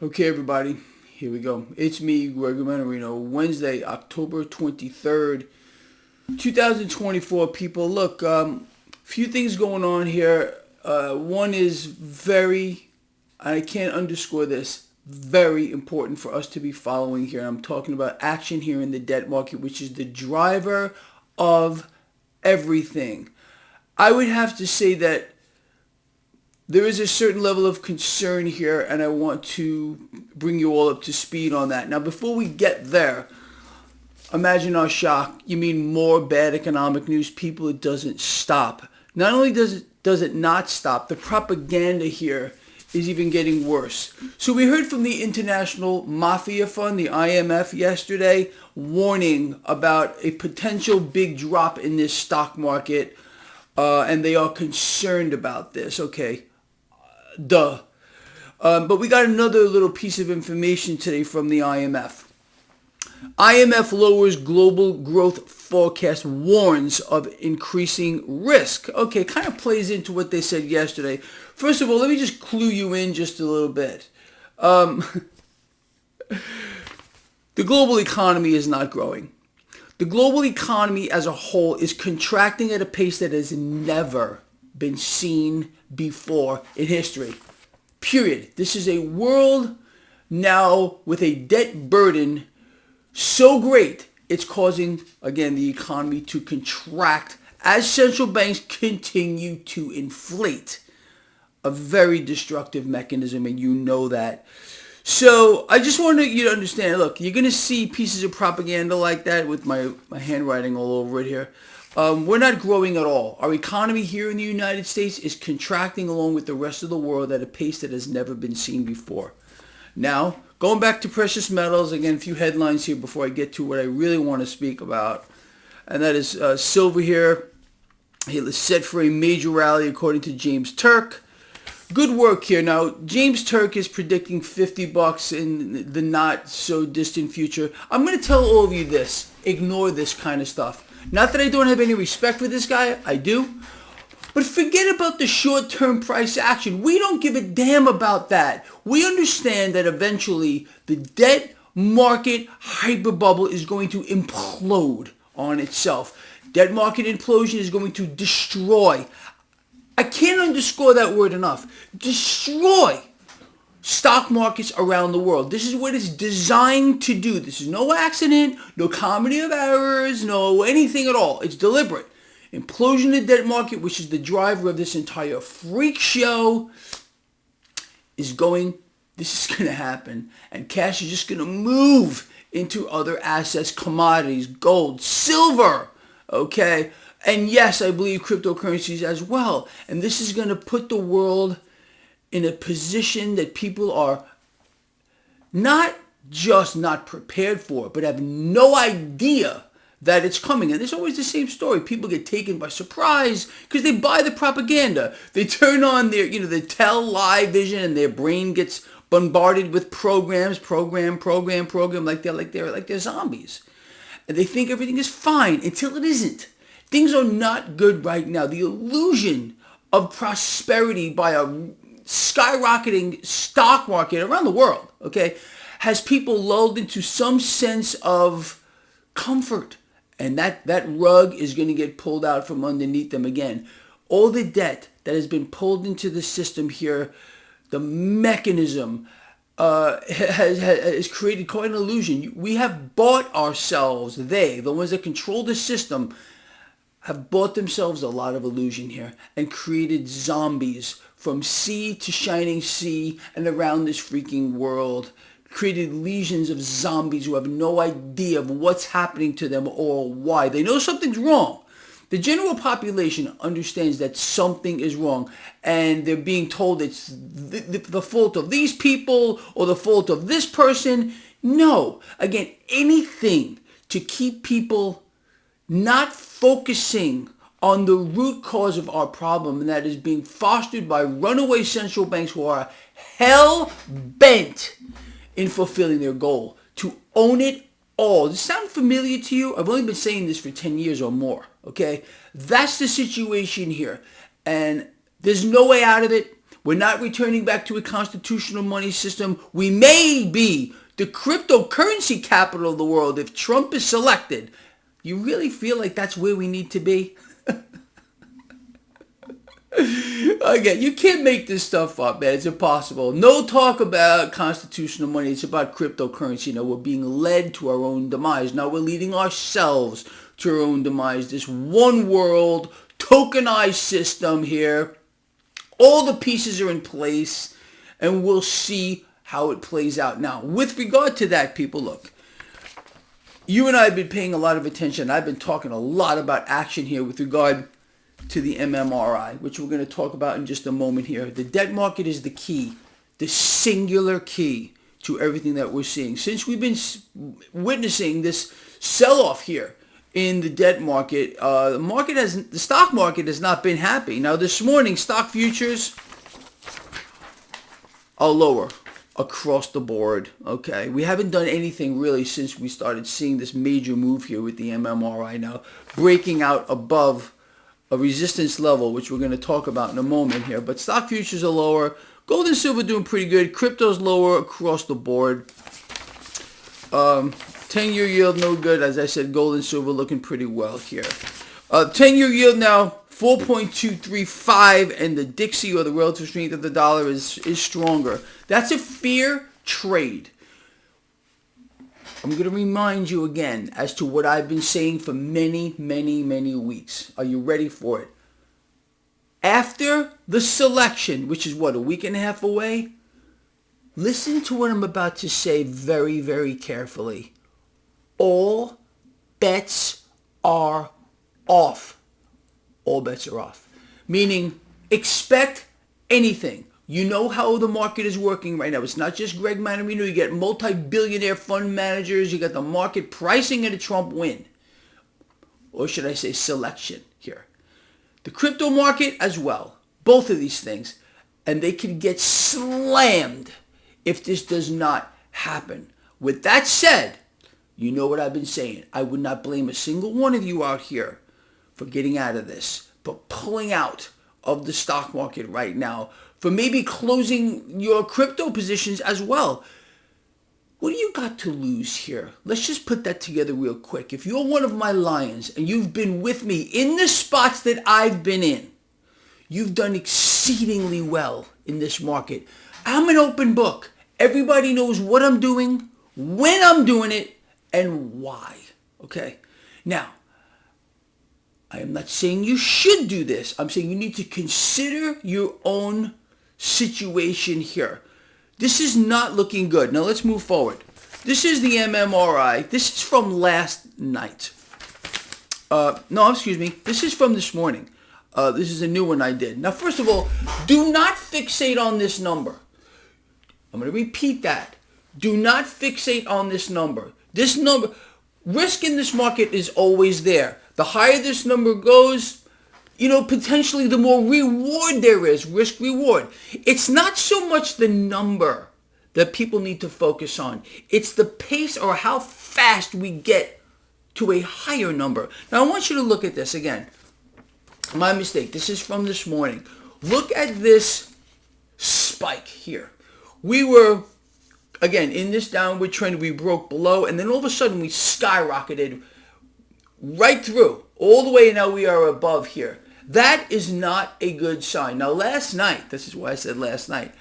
Okay, everybody, here we go. It's me, Gregory Mannarino, Wednesday, October 23rd, 2024. People, look, few things going on here. One is I can't underscore this, very important for us to be following here. I'm talking about action here in the debt market, which is the driver of everything. I would have to say that there is a certain level of concern here, and I want to bring you all up to speed on that. Now, before we get there, imagine our shock. You mean more bad economic news? People, it doesn't stop. Not only does it not stop, the propaganda here is even getting worse. So we heard from the International Mafia Fund, the IMF, yesterday, warning about a potential big drop in this stock market, and they are concerned about this. Okay. Duh. But we got another little piece of information today from the IMF. IMF lowers global growth forecast, warns of increasing risk. Okay, kind of plays into what they said yesterday. First of all, let me just clue you in just a little bit. The global economy is not growing. The global economy as a whole is contracting at a pace that has never been seen before in history. Period. This is a world now with a debt burden so great it's causing, again, the economy to contract as central banks continue to inflate. A very destructive mechanism, and you know that. So I just wanted you to understand, look, you're going to see pieces of propaganda like that with my handwriting all over it here. We're not growing at all. Our economy here in the United States is contracting along with the rest of the world at a pace that has never been seen before. Now, going back to precious metals, again, a few headlines here before I get to what I really want to speak about. And that is silver here. It is set for a major rally according to James Turk. Good work here. Now, James Turk is predicting $50 in the not so distant future. I'm going to tell all of you this. Ignore this kind of stuff. Not that I don't have any respect for this guy. I do. But forget about the short-term price action. We don't give a damn about that. We understand that eventually the debt market hyperbubble is going to implode on itself. Debt market implosion is going to destroy. I can't underscore that word enough. Destroy stock markets around the world. This is what it's designed to do. This is no accident, no comedy of errors, no anything at all. It's deliberate. Implosion of the debt market, which is the driver of this entire freak show, this is going to happen. And cash is just going to move into other assets, commodities, gold, silver, okay? And yes, I believe cryptocurrencies as well. And this is going to put the world in a position that people are not just not prepared for, but have no idea that it's coming. And there's always the same story. People get taken by surprise because they buy the propaganda. They turn on their, they tell live vision, and their brain gets bombarded with program, like they're zombies. And they think everything is fine until it isn't. Things are not good right now. The illusion of prosperity by a skyrocketing stock market around the world, okay, has people lulled into some sense of comfort. And that rug is going to get pulled out from underneath them again. All the debt that has been pulled into the system here, the mechanism has created quite an illusion. We have bought ourselves, the ones that control the system, have bought themselves a lot of illusion here and created zombies from sea to shining sea and around this freaking world. Created legions of zombies who have no idea of what's happening to them or why. They know something's wrong. The general population understands that something is wrong, and they're being told it's the fault of these people or the fault of this person. No. Again, anything to keep people not focusing on the root cause of our problem, and that is being fostered by runaway central banks who are hell-bent in fulfilling their goal, to own it all. Does it sound familiar to you? I've only been saying this for 10 years or more, okay? That's the situation here, and there's no way out of it. We're not returning back to a constitutional money system. We may be the cryptocurrency capital of the world if Trump is selected. You really feel like that's where we need to be? Again, you can't make this stuff up, man. It's impossible. No talk about constitutional money. It's about cryptocurrency. Now, we're being led to our own demise. Now, we're leading ourselves to our own demise. This one world, tokenized system here. All the pieces are in place, and we'll see how it plays out. Now, with regard to that, people, look. You and I have been paying a lot of attention. I've been talking a lot about action here with regard to the MMRI, which we're going to talk about in just a moment here. The debt market is the key, the singular key to everything that we're seeing. Since we've been witnessing this sell-off here in the debt market, the stock market has not been happy. Now, this morning, stock futures are lower across the board. Okay, we haven't done anything really since we started seeing this major move here with the MMRI now breaking out above a resistance level, which we're going to talk about in a moment here. But stock futures are lower. Gold and silver doing pretty good. Crypto's lower across the board. 10-year yield no good. As I said, gold and silver looking pretty well here. 10-year yield now 4.235, and the Dixie, or the relative strength of the dollar, is stronger. That's a fair trade. I'm going to remind you again as to what I've been saying for many, many, many weeks. Are you ready for it? After the selection, which is what, a week and a half away? Listen to what I'm about to say very, very carefully. All bets are off. All bets are off. Meaning, expect anything. You know how the market is working right now. It's not just Greg Mannarino. You get multi-billionaire fund managers. You got the market pricing in a Trump win. Or should I say selection here. The crypto market as well. Both of these things. And they can get slammed if this does not happen. With that said, you know what I've been saying. I would not blame a single one of you out here for getting out of this, but pulling out of the stock market right now, for maybe closing your crypto positions as well. What do you got to lose here? Let's just put that together real quick. If you're one of my lions and you've been with me in the spots that I've been in, you've done exceedingly well in this market. I'm an open book. Everybody knows what I'm doing, when I'm doing it, and why. Okay? Now, I am not saying you should do this. I'm saying you need to consider your own situation here. This is not looking good. Now let's move forward. This is the MMRI. This is from last night. This is from this morning. This is a new one I did. Now, first of all, do not fixate on this number. I'm going to repeat that. Do not fixate on this number. This number, risk in this market is always there. The higher this number goes, potentially the more reward there is, risk reward. It's not so much the number that people need to focus on. It's the pace or how fast we get to a higher number. Now, I want you to look at this again. My mistake. This is from this morning. Look at this spike here. We were, again, in this downward trend. We broke below, and then all of a sudden we skyrocketed right through, all the way. Now we are above here. That is not a good sign. Now, last night, this is why I said last night,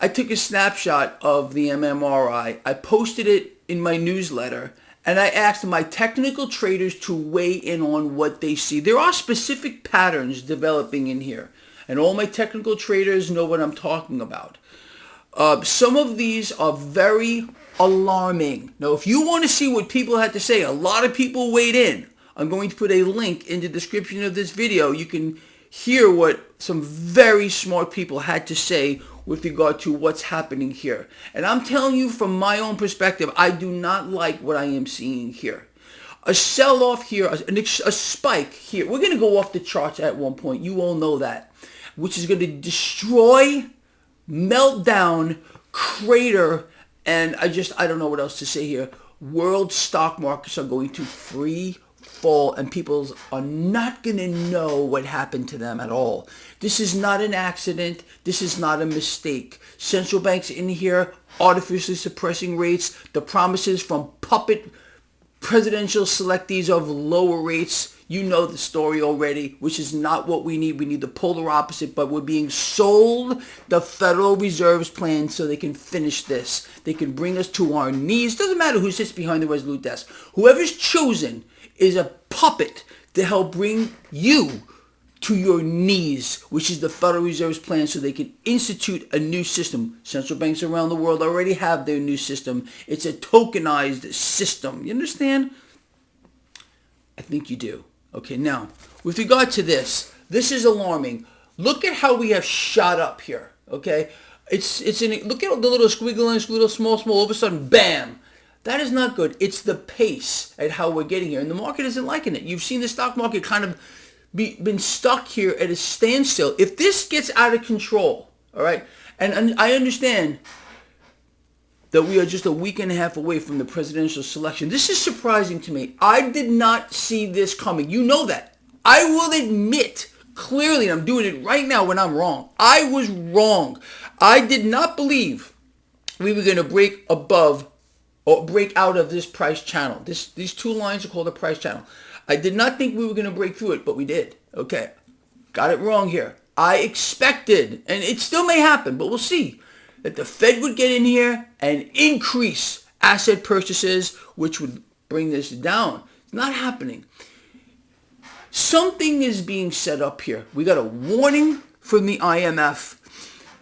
I took a snapshot of the MMRI. I posted it in my newsletter, and I asked my technical traders to weigh in on what they see. There are specific patterns developing in here, and all my technical traders know what I'm talking about. Some of these are very alarming. Now, if you want to see what people had to say, a lot of people weighed in. I'm going to put a link in the description of this video. You can hear what some very smart people had to say with regard to what's happening here. And I'm telling you from my own perspective, I do not like what I am seeing here. A sell-off here, a spike here. We're going to go off the charts at one point. You all know that. Which is going to destroy, melt down, crater, and I don't know what else to say here. World stock markets are going to free fall, and people are not going to know what happened to them at all. This is not an accident. This is not a mistake. Central banks in here artificially suppressing rates. The promises from puppet presidential selectees of lower rates. You know the story already, which is not what we need. We need the polar opposite, but we're being sold the Federal Reserve's plan so they can finish this. They can bring us to our knees. Doesn't matter who sits behind the Resolute desk. Whoever's chosen is a puppet to help bring you to your knees, which is the Federal Reserve's plan so they can institute a new system. Central banks around the world already have their new system. It's a tokenized system. You understand? I think you do. Okay, now, with regard to this is alarming. Look at how we have shot up here, okay? Look at the little squiggly lines, little small, all of a sudden, bam! That is not good. It's the pace at how we're getting here, and the market isn't liking it. You've seen the stock market kind of been stuck here at a standstill. If this gets out of control, all right, and I understand that we are just a week and a half away from the presidential selection. This is surprising to me. I did not see this coming. You know that. I will admit clearly, and I'm doing it right now when I'm wrong. I was wrong. I did not believe we were going to break above or break out of this price channel. These two lines are called a price channel. I did not think we were going to break through it, but we did. Okay. Got it wrong here. I expected, and it still may happen, but we'll see, that the Fed would get in here and increase asset purchases, which would bring this down. It's not happening. Something is being set up here. We got a warning from the IMF.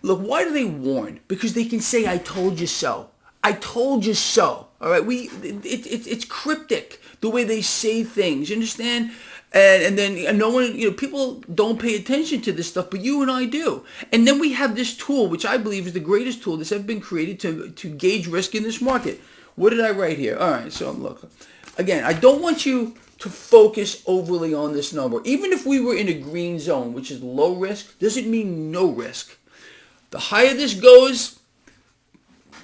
Look, why do they warn? Because they can say, I told you so. I told you so. All right, it's cryptic the way they say things. You understand? And then no one, people don't pay attention to this stuff, but you and I do. And then we have this tool, which I believe is the greatest tool that's ever been created to gauge risk in this market. What did I write here? All right, so look. Again, I don't want you to focus overly on this number. Even if we were in a green zone, which is low risk, doesn't mean no risk. The higher this goes,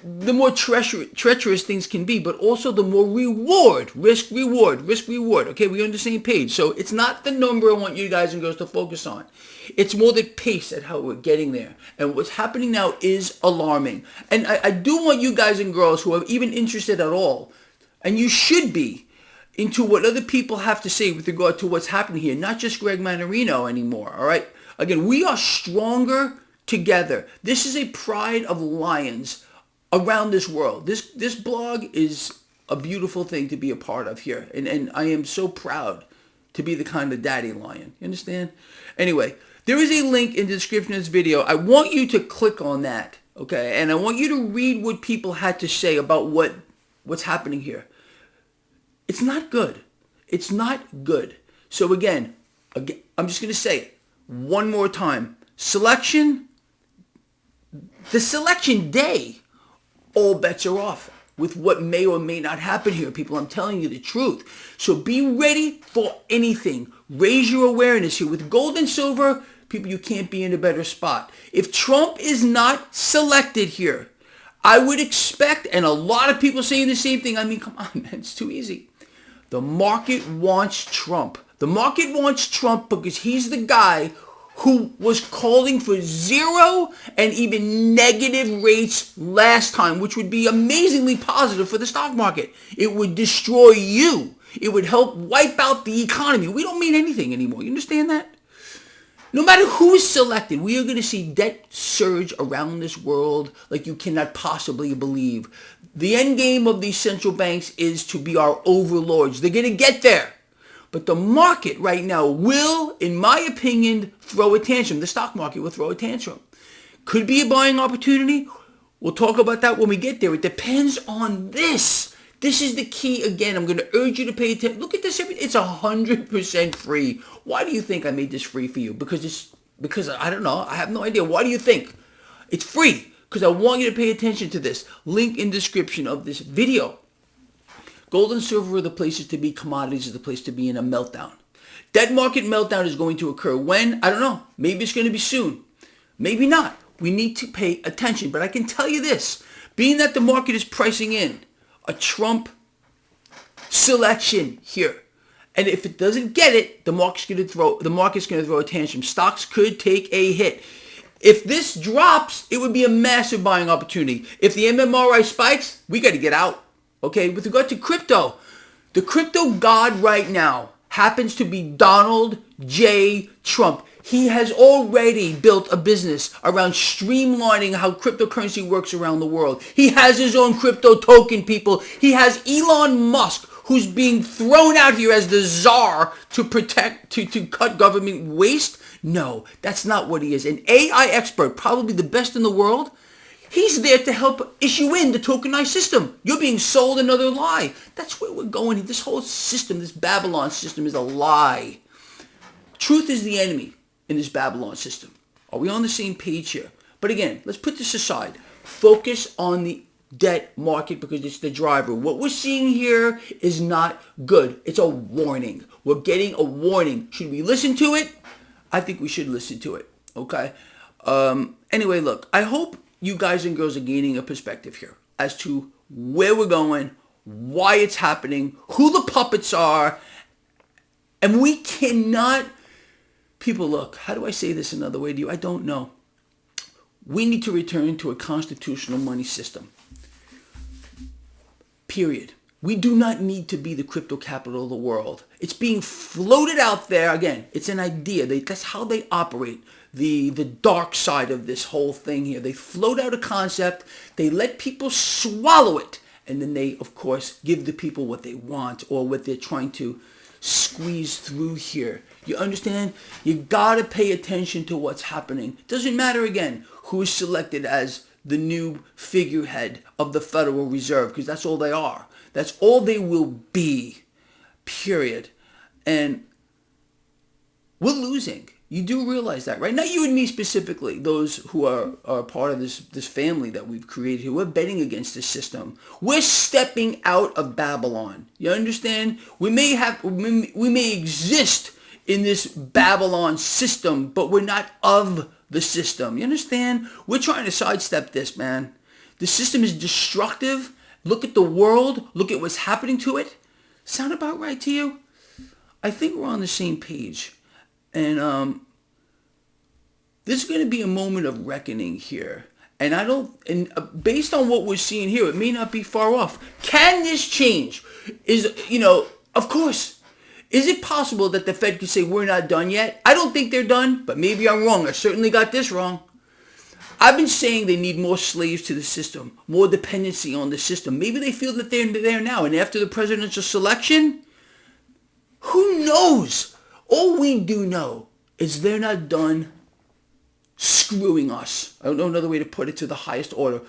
the more treacherous things can be, but also the more risk reward. Okay, we're on the same page. So it's not the number I want you guys and girls to focus on. It's more the pace at how we're getting there. And what's happening now is alarming. And I do want you guys and girls who are even interested at all, and you should be, into what other people have to say with regard to what's happening here, not just Greg Mannarino anymore, all right? Again, we are stronger together. This is a pride of lions around this world. This blog is a beautiful thing to be a part of here. And I am so proud to be the kind of daddy lion. You understand? Anyway, there is a link in the description of this video. I want you to click on that, okay? And I want you to read what people had to say about what's happening here. It's not good. It's not good. So again, I'm just going to say it one more time. The selection day, all bets are off with what may or may not happen here, people. I'm telling you the truth. So be ready for anything. Raise your awareness here. With gold and silver, people, you can't be in a better spot. If Trump is not selected here, I would expect, and a lot of people saying the same thing, I mean, come on, man, it's too easy. The market wants Trump. The market wants Trump because he's the guy who was calling for zero and even negative rates last time, which would be amazingly positive for the stock market. It would destroy you. It would help wipe out the economy. We don't mean anything anymore. You understand that? No matter who is selected, we are going to see debt surge around this world like you cannot possibly believe. The end game of these central banks is to be our overlords. They're going to get there. But the market right now will, in my opinion, throw a tantrum. The stock market will throw a tantrum. Could be a buying opportunity. We'll talk about that when we get there. It depends on this. This is the key. Again, I'm going to urge you to pay attention. Look at this. It's 100% free. Why do you think I made this free for you? Because I don't know. I have no idea. Why do you think? It's free because I want you to pay attention to this. Link in description of this video. Gold and silver are the places to be. Commodities is the place to be in a meltdown. Debt market meltdown is going to occur when? I don't know. Maybe it's going to be soon. Maybe not. We need to pay attention. But I can tell you this. Being that the market is pricing in a Trump selection here, And if it doesn't get it, the market's going to throw a tantrum. Stocks could take a hit. If this drops, it would be a massive buying opportunity. If the MMRI spikes, we got to get out. Okay, with regard to crypto, the crypto god right now happens to be Donald J. Trump. He has already built a business around streamlining how cryptocurrency works around the world. He has his own crypto token, people. He has Elon Musk, who's being thrown out here as the czar to cut government waste. No, that's not what he is. An AI expert, probably the best in the world. He's there to help issue in the tokenized system. You're being sold another lie. That's where we're going. This whole system, this Babylon system, is a lie. Truth is the enemy in this Babylon system. Are we on the same page here? But again, let's put this aside. Focus on the debt market because it's the driver. What we're seeing here is not good. It's a warning. We're getting a warning. Should we listen to it? I think we should listen to it. Okay? Anyway, look, I hope you guys and girls are gaining a perspective here as to where we're going, why it's happening, who the puppets are, and we cannot... People, look, how do I say this another way to you? I don't know. We need to return to a constitutional money system. Period. We do not need to be the crypto capital of the world. It's being floated out there. Again, it's an idea. That's how they operate. The dark side of this whole thing here. They float out a concept. They let people swallow it. And then they, of course, give the people what they want or what they're trying to squeeze through here. You understand? You gotta pay attention to what's happening. Doesn't matter, again, who is selected as the new figurehead of the Federal Reserve, because that's all they are. That's all they will be, period. And we're losing. You do realize that, right? Not you and me specifically, those who are part of this family that we've created here. We're betting against this system. We're stepping out of Babylon. You understand? We may exist in this Babylon system, but we're not of the system. You understand? We're trying to sidestep this, man. The system is destructive. Look at the world. Look at what's happening to it. Sound about right to you? I think we're on the same page. And there's going to be a moment of reckoning here. And based on what we're seeing here, it may not be far off. Can this change? Of course. Is it possible that the Fed could say we're not done yet? I don't think they're done, but maybe I'm wrong. I certainly got this wrong. I've been saying they need more slaves to the system, more dependency on the system. Maybe they feel that they're there now. And after the presidential selection, who knows? All we do know is they're not done screwing us. I don't know another way to put it to the highest order.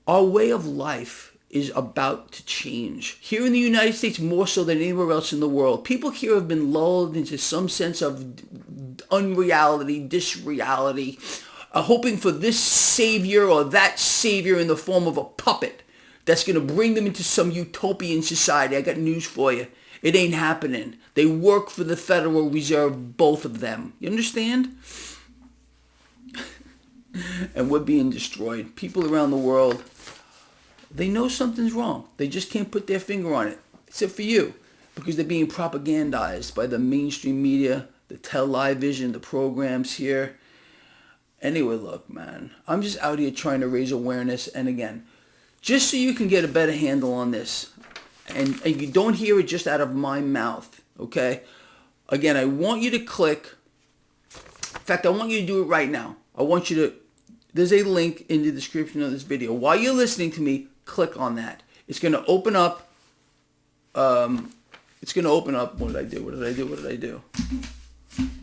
Our way of life is about to change. Here in the United States, more so than anywhere else in the world. People here have been lulled into some sense of unreality, disreality, hoping for this savior or that savior in the form of a puppet that's going to bring them into some utopian society. I got news for you. It ain't happening. They work for the Federal Reserve, both of them. You understand? And we're being destroyed. People around the world, they know something's wrong. They just can't put their finger on it. Except for you. Because they're being propagandized by the mainstream media, the television, the programs here. Anyway, look, man. I'm just out here trying to raise awareness. And again, just so you can get a better handle on this. And you don't hear it just out of my mouth. Okay? Again, I want you to click. In fact, I want you to do it right now. I want you to... There's a link in the description of this video. While you're listening to me, click on that. It's going to open up. It's going to open up. What did I do? What did I do? What did I do?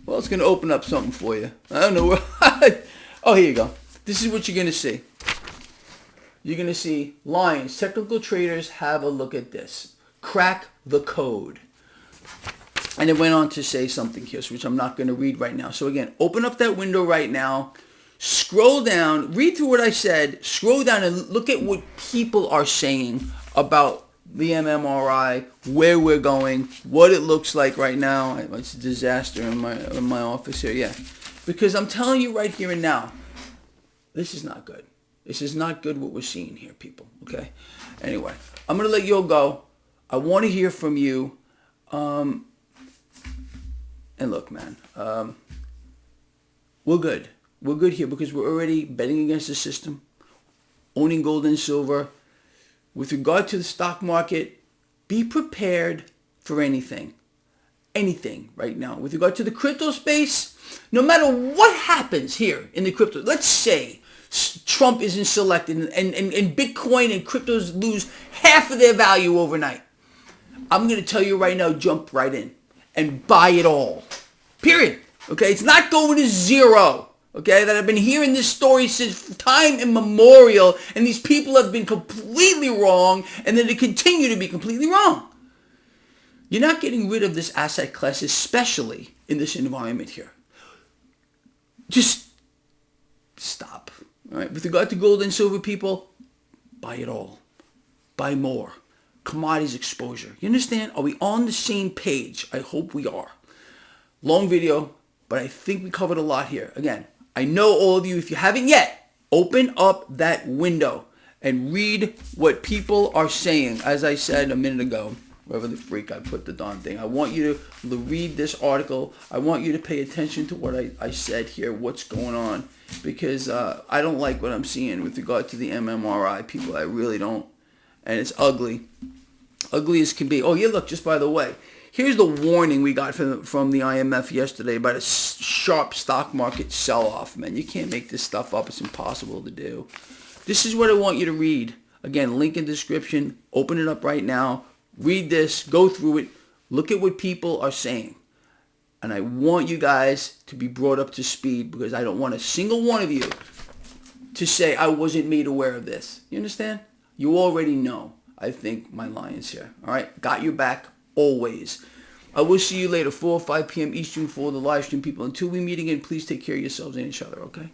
Well, it's going to open up something for you. I don't know where. Oh, here you go. This is what you're going to see. You're going to see Lions. Technical traders, have a look at this. Crack the code. And it went on to say something here, which I'm not going to read right now. So again, open up that window right now. Scroll down, read through what I said, scroll down and look at what people are saying about the MMRI, where we're going, what it looks like right now. It's a disaster in my office here, yeah. Because I'm telling you right here and now, this is not good. This is not good what we're seeing here, people, okay? Anyway, I'm going to let you all go. I want to hear from you. And look, man, we're good. We're good here because we're already betting against the system, owning gold and silver. With regard to the stock market, be prepared for anything. Anything right now. With regard to the crypto space, no matter what happens here in the crypto, let's say Trump isn't selected and Bitcoin and cryptos lose half of their value overnight. I'm going to tell you right now, jump right in and buy it all. Period. Okay? It's not going to zero. Okay? That I've been hearing this story since time immemorial, and these people have been completely wrong, and then they continue to be completely wrong. You're not getting rid of this asset class, especially in this environment here. Just stop. All right? With regard to gold and silver, people, buy it all. Buy more. Commodities exposure. You understand? Are we on the same page? I hope we are. Long video, but I think we covered a lot here. Again, I know all of you, if you haven't yet, open up that window and read what people are saying. As I said a minute ago, wherever the freak I put the darn thing, I want you to read this article. I want you to pay attention to what I said here, what's going on, because I don't like what I'm seeing with regard to the MMRI, people. I really don't. And it's ugly. Ugly as can be. Oh, yeah, look, just by the way, here's the warning we got from the IMF yesterday about a sharp stock market sell-off, man. You can't make this stuff up. It's impossible to do. This is what I want you to read. Again, link in description. Open it up right now. Read this. Go through it. Look at what people are saying. And I want you guys to be brought up to speed because I don't want a single one of you to say I wasn't made aware of this. You understand? You already know. I think my lion's here. All right? Got your back always. I will see you later, 4 or 5 p.m. Eastern for the live stream, people. Until we meet again, please take care of yourselves and each other, okay?